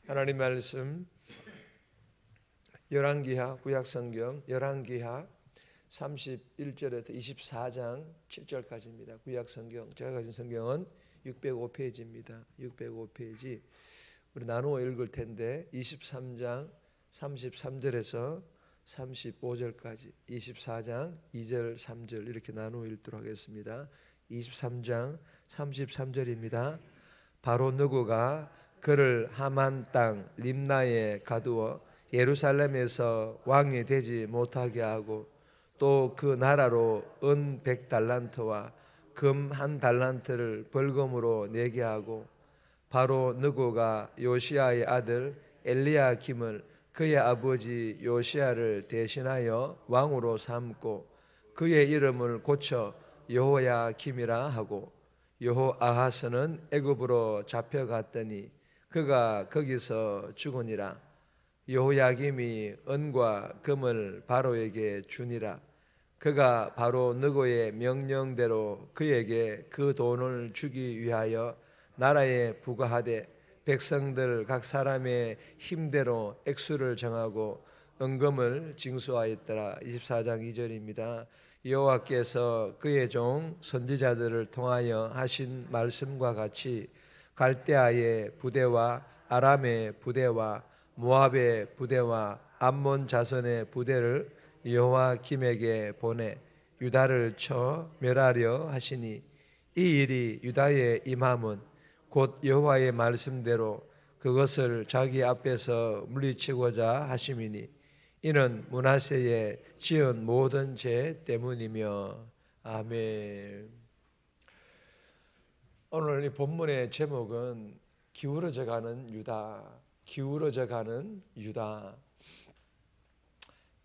하나님 말씀 열왕기하 구약성경 열왕기하 31절에서 24장 7절까지입니다. 구약성경 제가 가진 성경은 605페이지입니다. 605페이지 우리 나누어 읽을 텐데 23장 33절에서 35절까지 24장 2절 3절 이렇게 나누어 읽도록 하겠습니다. 23장 33절입니다. 바로 느고가 그를 하만 땅 림나에 가두어 예루살렘에서 왕이 되지 못하게 하고 또 그 나라로 은 100달란트와 금 1달란트를 벌금으로 내게 하고 바로 느고가 요시야의 아들 엘리야김을 그의 아버지 요시야를 대신하여 왕으로 삼고 그의 이름을 고쳐 여호야김이라 하고 여호아하스는 애굽으로 잡혀갔더니 그가 거기서 죽으니라. 여호야김이 은과 금을 바로에게 주니라. 그가 바로 느고의 명령대로 그에게 그 돈을 주기 위하여 나라에 부과하되 백성들 각 사람의 힘대로 액수를 정하고 은금을 징수하였더라. 24장 2절입니다. 여호와께서 그의 종 선지자들을 통하여 하신 말씀과 같이 갈대아의 부대와 아람의 부대와 모압의 부대와 암몬 자손의 부대를 여호와김에게 보내 유다를 쳐 멸하려 하시니 이 일이 유다에 임함은 곧 여호와의 말씀대로 그것을 자기 앞에서 물리치고자 하심이니 이는 므낫세의 지은 모든 죄 때문이며. 아멘. 오늘 이 본문의 제목은 기울어져 가는 유다. 기울어져 가는 유다.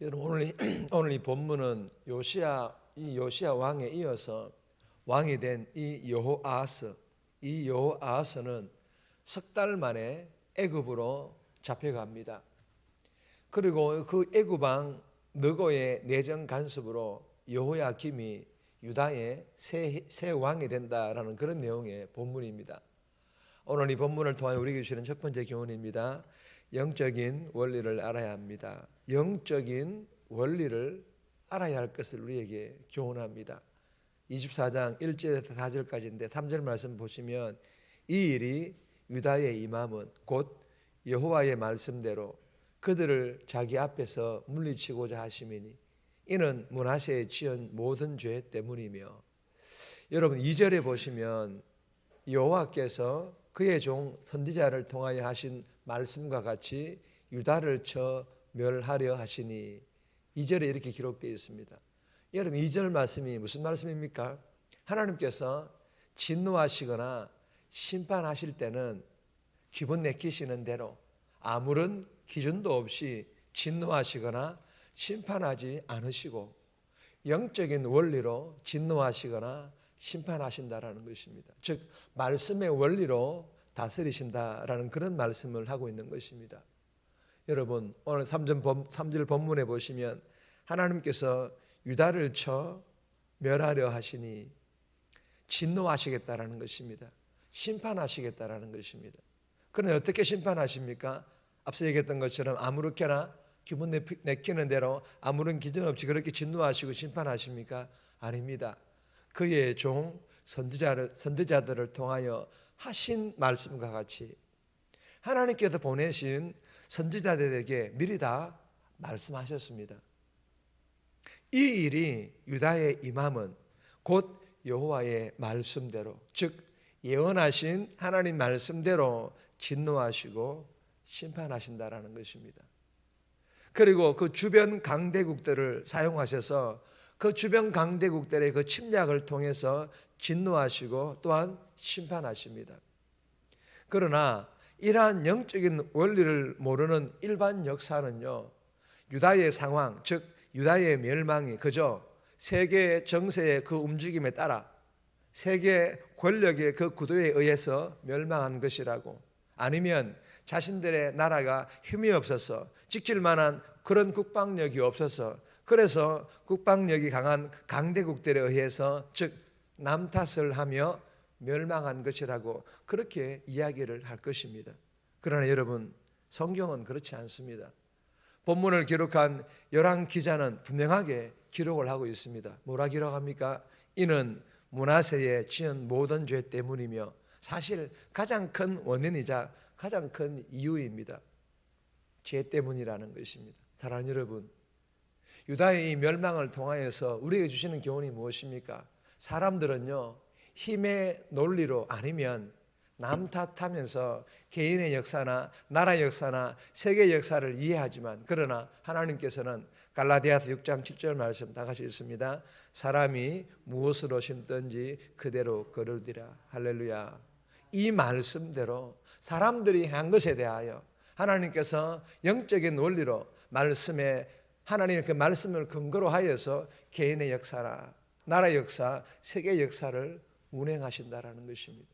여러분 오늘 이 본문은 요시야 왕에 이어서 왕이 된 이 여호아하스는 석 달 만에 애굽으로 잡혀갑니다. 그리고 그 애굽왕 느고의 내정 간섭으로 여호야김이 유다의 새 왕이 된다라는 그런 내용의 본문입니다. 오늘 이 본문을 통해 우리에게 주시는 첫 번째 교훈입니다. 영적인 원리를 알아야 합니다. 영적인 원리를 알아야 할 것을 우리에게 교훈합니다. 24장 1절에서 4절까지인데 3절 말씀 보시면 이 일이 유다에 임함은 곧 여호와의 말씀대로 그들을 자기 앞에서 물리치고자 하심이니 이는 므낫세의 지은 모든 죄 때문이며. 여러분 2절에 보시면 여호와께서 그의 종 선지자를 통하여 하신 말씀과 같이 유다를 쳐 멸하려 하시니 2절에 이렇게 기록되어 있습니다. 여러분 2절 말씀이 무슨 말씀입니까? 하나님께서 진노하시거나 심판하실 때는 기분 내키시는 대로 아무런 기준도 없이 진노하시거나 심판하지 않으시고 영적인 원리로 진노하시거나 심판하신다라는 것입니다. 즉 말씀의 원리로 다스리신다라는 그런 말씀을 하고 있는 것입니다. 여러분 오늘 3절 본문에 보시면 하나님께서 유다를 쳐 멸하려 하시니 진노하시겠다라는 것입니다. 심판하시겠다라는 것입니다. 그런데 어떻게 심판하십니까? 앞서 얘기했던 것처럼 아무렇게나 기분 내키는 대로 아무런 기준 없이 그렇게 진노하시고 심판하십니까? 아닙니다. 그의 종 선지자들을 통하여 하신 말씀과 같이 하나님께서 보내신 선지자들에게 미리 다 말씀하셨습니다. 이 일이 유다에 임함은 곧 여호와의 말씀대로 즉 예언하신 하나님 말씀대로 진노하시고 심판하신다라는 것입니다. 그리고 그 주변 강대국들을 사용하셔서 그 주변 강대국들의 그 침략을 통해서 진노하시고 또한 심판하십니다. 그러나 이러한 영적인 원리를 모르는 일반 역사는요, 유다의 상황, 즉 유다의 멸망이 그저 세계 정세의 그 움직임에 따라 세계 권력의 그 구도에 의해서 멸망한 것이라고, 아니면 자신들의 나라가 힘이 없어서 지킬 만한 그런 국방력이 없어서 그래서 국방력이 강한 강대국들에 의해서 즉 남 탓을 하며 멸망한 것이라고 그렇게 이야기를 할 것입니다. 그러나 여러분 성경은 그렇지 않습니다. 본문을 기록한 열왕 기자는 분명하게 기록을 하고 있습니다. 뭐라 기록합니까? 이는 므낫세의 지은 모든 죄 때문이며 사실 가장 큰 원인이자 가장 큰 이유입니다. 죄 때문이라는 것입니다. 사랑하는 여러분, 유다의 이 멸망을 통하여서 우리에게 주시는 교훈이 무엇입니까? 사람들은요, 힘의 논리로 아니면 남 탓하면서 개인의 역사나 나라 역사나 세계 역사를 이해하지만, 그러나 하나님께서는 갈라디아서 6장 7절 말씀 다 같이 읽습니다. 사람이 무엇으로 심든지 그대로 거두리라. 할렐루야. 이 말씀대로 사람들이 한 것에 대하여 하나님께서 영적인 원리로 말씀에, 하나님의 그 말씀을 근거로 하여서 개인의 역사나 나라 역사, 세계 역사를 운행하신다라는 것입니다.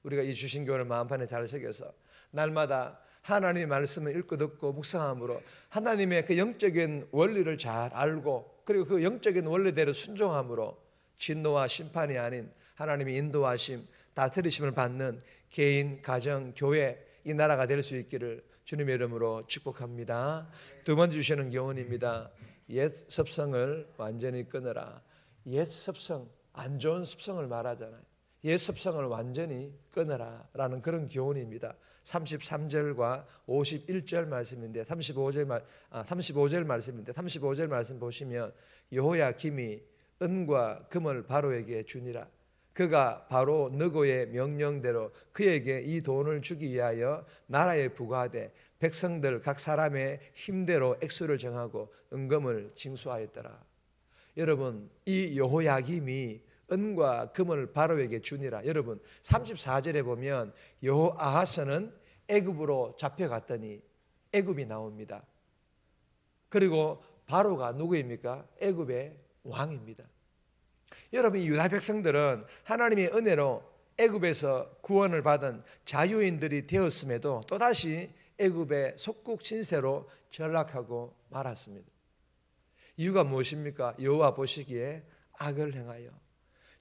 우리가 이 주신 교훈을 마음판에 잘 새겨서 날마다 하나님의 말씀을 읽고 듣고 묵상함으로 하나님의 그 영적인 원리를 잘 알고, 그리고 그 영적인 원리대로 순종함으로 진노와 심판이 아닌 하나님의 인도하심, 다스리심을 받는 개인, 가정, 교회, 이 나라가 될 수 있기를 주님의 이름으로 축복합니다. 두 번째 주시는 교훈입니다. 옛 습성을 완전히 끊어라. 옛 습성, 안 좋은 습성을 말하잖아요. 옛 습성을 완전히 끊어라 라는 그런 교훈입니다. 33절과 51절 말씀인데 35절 말씀인데 35절 말씀 보시면 여호야김이 은과 금을 바로에게 주니라. 그가 바로 느고의 명령대로 그에게 이 돈을 주기 위하여 나라에 부과하되 백성들 각 사람의 힘대로 액수를 정하고 은금을 징수하였더라. 여러분, 이 여호야김이 은과 금을 바로에게 주니라. 여러분, 34절에 보면 여호아하스는 애굽으로 잡혀갔더니 애굽이 나옵니다. 그리고 바로가 누구입니까? 애굽의 왕입니다. 여러분, 이 유다 백성들은 하나님의 은혜로 애굽에서 구원을 받은 자유인들이 되었음에도 또다시 애굽의 속국 신세로 전락하고 말았습니다. 이유가 무엇입니까? 여호와 보시기에 악을 행하여,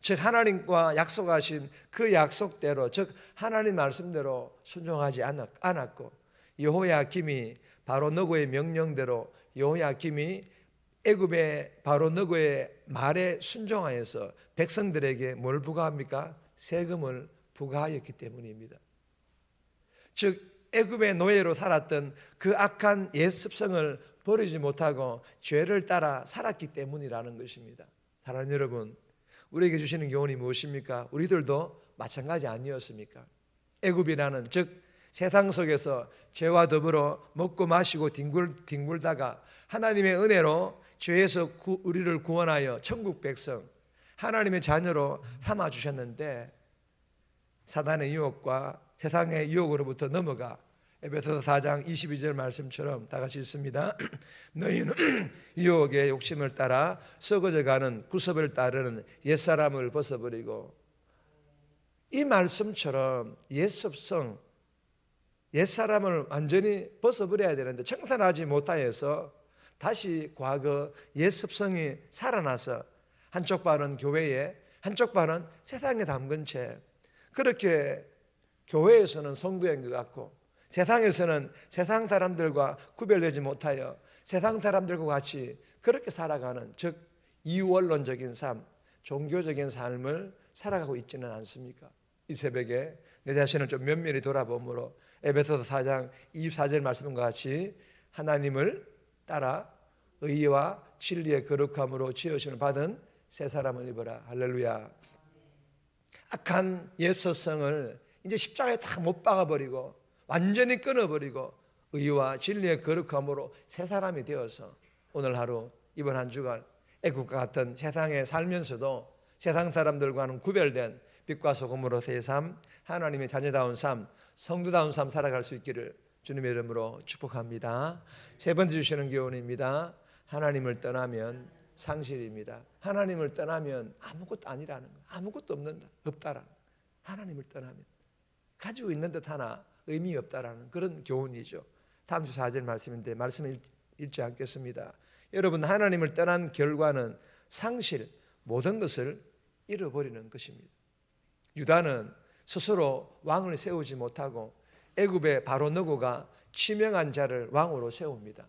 즉 하나님과 약속하신 그 약속대로, 즉 하나님 말씀대로 순종하지 않았고, 여호야김이 바로 느고의 명령대로 여호야김이 애굽의 바로 느고의 말에 순종하여서 백성들에게 뭘 부과합니까? 세금을 부과하였기 때문입니다. 즉 애굽의 노예로 살았던 그 악한 옛 습성을 버리지 못하고 죄를 따라 살았기 때문이라는 것입니다. 사랑하는 여러분, 우리에게 주시는 교훈이 무엇입니까? 우리들도 마찬가지 아니었습니까? 애굽이라는, 즉 세상 속에서 죄와 더불어 먹고 마시고 뒹굴다가 하나님의 은혜로 죄에서 우리를 구원하여 천국 백성, 하나님의 자녀로 삼아주셨는데 사단의 유혹과 세상의 유혹으로부터 넘어가 에베소서 4장 22절 말씀처럼 다 같이 읽습니다. 너희는 유혹의 욕심을 따라 썩어져가는 구습을 따르는 옛사람을 벗어버리고, 이 말씀처럼 옛습성, 옛사람을 완전히 벗어버려야 되는데 청산하지 못하여서 다시 과거 옛습성이 살아나서 한쪽 발은 교회에 한쪽 발은 세상에 담근 채 그렇게 교회에서는 성도인 것 같고 세상에서는 세상 사람들과 구별되지 못하여 세상 사람들과 같이 그렇게 살아가는, 즉 이원론적인 삶, 종교적인 삶을 살아가고 있지는 않습니까? 이 새벽에 내 자신을 좀 면밀히 돌아보므로 에베소서 4장 24절 말씀과 같이 하나님을 따라 의와 진리의 거룩함으로 지으심을 받은 새 사람을 입어라. 할렐루야. 악한 옛습성을 이제 십자가에 다 못 박아버리고 완전히 끊어버리고 의와 진리의 거룩함으로 새 사람이 되어서 오늘 하루, 이번 한 주간 애국과 같은 세상에 살면서도 세상 사람들과는 구별된 빛과 소금으로서의 삶, 하나님의 자녀다운 삶, 성도다운 삶 살아갈 수 있기를 주님의 이름으로 축복합니다. 세 번째 주시는 교훈입니다. 하나님을 떠나면 상실입니다. 하나님을 떠나면 아무것도 아니라는 거, 아무것도 없다라는 거. 하나님을 떠나면 가지고 있는 듯 하나 의미 없다라는 그런 교훈이죠. 다음 주 4절 말씀인데 말씀을 읽지 않겠습니다. 여러분, 하나님을 떠난 결과는 상실, 모든 것을 잃어버리는 것입니다. 유다는 스스로 왕을 세우지 못하고 애굽의 바로 느고가 치명한 자를 왕으로 세웁니다.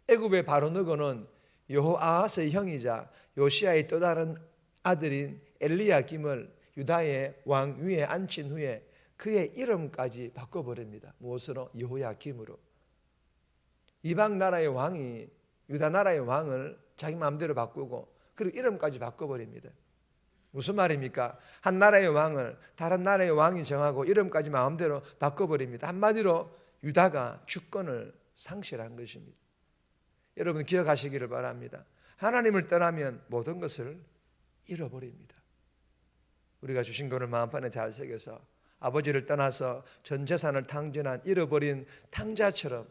애굽의 바로 느고는 여호아하스의 형이자 요시아의 또 다른 아들인 엘리야김을 유다의 왕 위에 앉힌 후에 그의 이름까지 바꿔버립니다. 무엇으로? 여호야김으로. 이방 나라의 왕이 유다 나라의 왕을 자기 마음대로 바꾸고 그리고 이름까지 바꿔버립니다. 무슨 말입니까? 한 나라의 왕을 다른 나라의 왕이 정하고 이름까지 마음대로 바꿔버립니다. 한마디로 유다가 주권을 상실한 것입니다. 여러분 기억하시기를 바랍니다. 하나님을 떠나면 모든 것을 잃어버립니다. 우리가 주신 것을 마음판에 잘 새겨서 아버지를 떠나서 전 재산을 탕진한 잃어버린 탕자처럼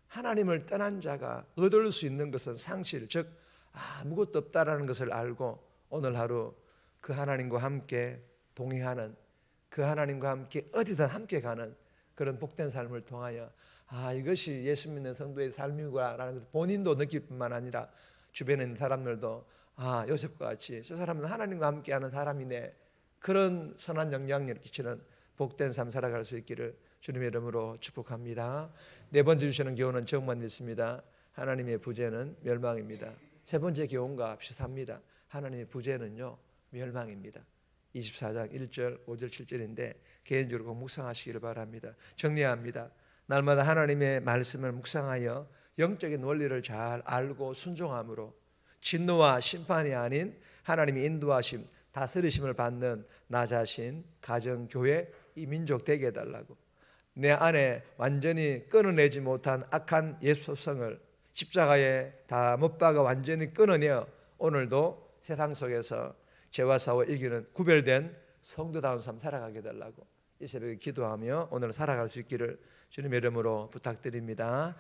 하나님을 떠난 자가 얻을 수 있는 것은 상실, 즉 아무것도 없다라는 것을 알고 오늘 하루 그 하나님과 함께 동행하는, 그 하나님과 함께 어디든 함께 가는 그런 복된 삶을 통하여 이것이 예수 믿는 성도의 삶이구나라는 것을 본인도 느낄 뿐만 아니라 주변에 있는 사람들도 요셉과 같이 저 사람은 하나님과 함께하는 사람이네, 그런 선한 영향력을 끼치는 복된 삶 살아갈 수 있기를 주님의 이름으로 축복합니다. 네 번째 주시는 교훈은 정말 믿습니다. 하나님의 부재는 멸망입니다. 세 번째 교훈과 비슷합니다. 하나님의 부재는요 멸망입니다. 24장 1절 5절 7절인데 개인적으로 꼭 묵상하시기를 바랍니다. 정리합니다. 날마다 하나님의 말씀을 묵상하여 영적인 원리를 잘 알고 순종함으로 진노와 심판이 아닌 하나님의 인도하심, 다스리심을 받는 나 자신, 가정, 교회, 이 민족 되게 해달라고, 내 안에 완전히 끊어내지 못한 악한 옛속성을 십자가에 다 못 박아 완전히 끊어내어 오늘도 세상 속에서 죄와 사와 이기는 구별된 성도다운 삶 살아가게 해달라고 이 새벽에 기도하며 오늘 살아갈 수 있기를 주님의 이름으로 부탁드립니다.